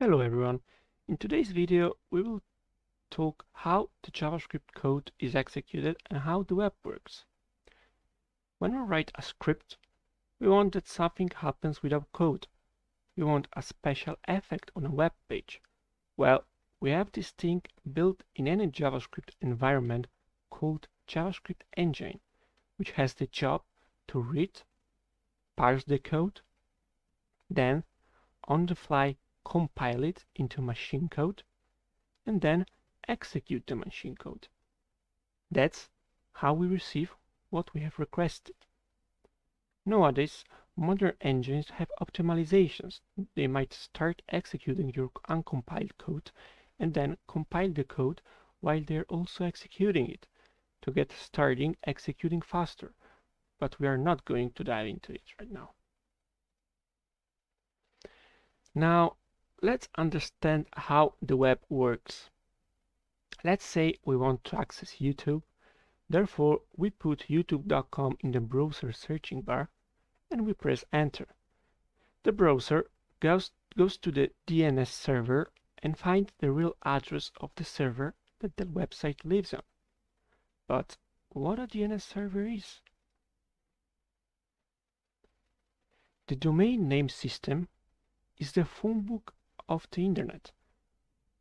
Hello everyone. In today's video we will talk how the JavaScript code is executed and how the web works. When we write a script, we want that something happens without code. We want a special effect on a web page. Well, we have this thing built in any JavaScript environment called JavaScript engine, which has the job to read, parse the code, then on the fly compile it into machine code, and then execute the machine code. That's how we receive what we have requested. Nowadays, modern engines have optimizations. They might start executing your uncompiled code and then compile the code while they're also executing it to get starting executing faster. But we are not going to dive into it right now. Now, let's understand how the web works. Let's say we want to access YouTube. Therefore, we put youtube.com in the browser searching bar and we press enter. The browser goes to the DNS server and finds the real address of the server that the website lives on. But what a DNS server is? The domain name system is the phone book of the internet.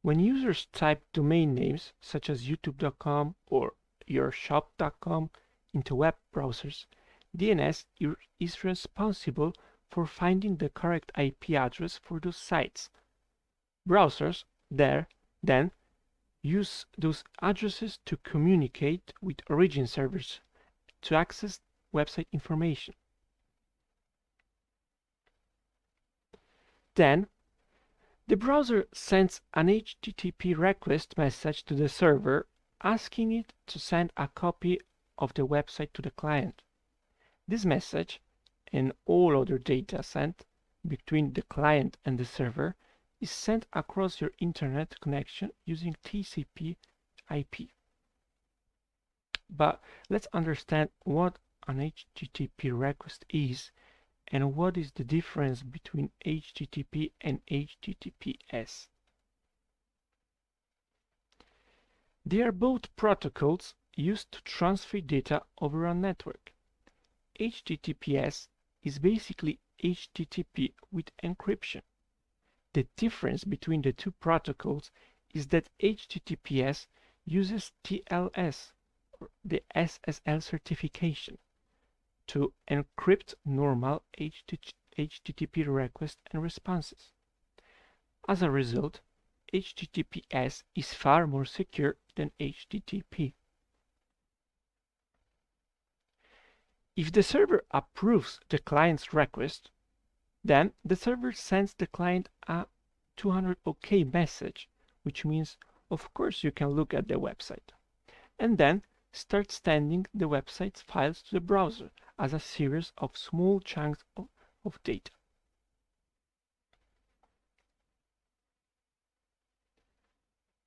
When users type domain names such as youtube.com or yourshop.com into web browsers, DNS is responsible for finding the correct IP address for those sites. Browsers then use those addresses to communicate with origin servers to access website information. Then, the browser sends an HTTP request message to the server asking it to send a copy of the website to the client. This message and all other data sent between the client and the server is sent across your internet connection using TCP/IP. But let's understand what an HTTP request is and what is the difference between HTTP and HTTPS. They are both protocols used to transfer data over a network. HTTPS is basically HTTP with encryption. The difference between the two protocols is that HTTPS uses TLS, or the SSL certification, to encrypt normal HTTP requests and responses. As a result, HTTPS is far more secure than HTTP. If the server approves the client's request, then the server sends the client a 200 OK message, which means of course you can look at the website, and then start sending the website's files to the browser as a series of small chunks of data.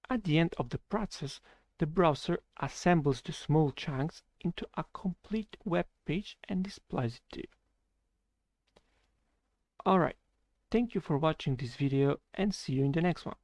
At the end of the process, the browser assembles the small chunks into a complete web page and displays it to you. Alright, thank you for watching this video and see you in the next one.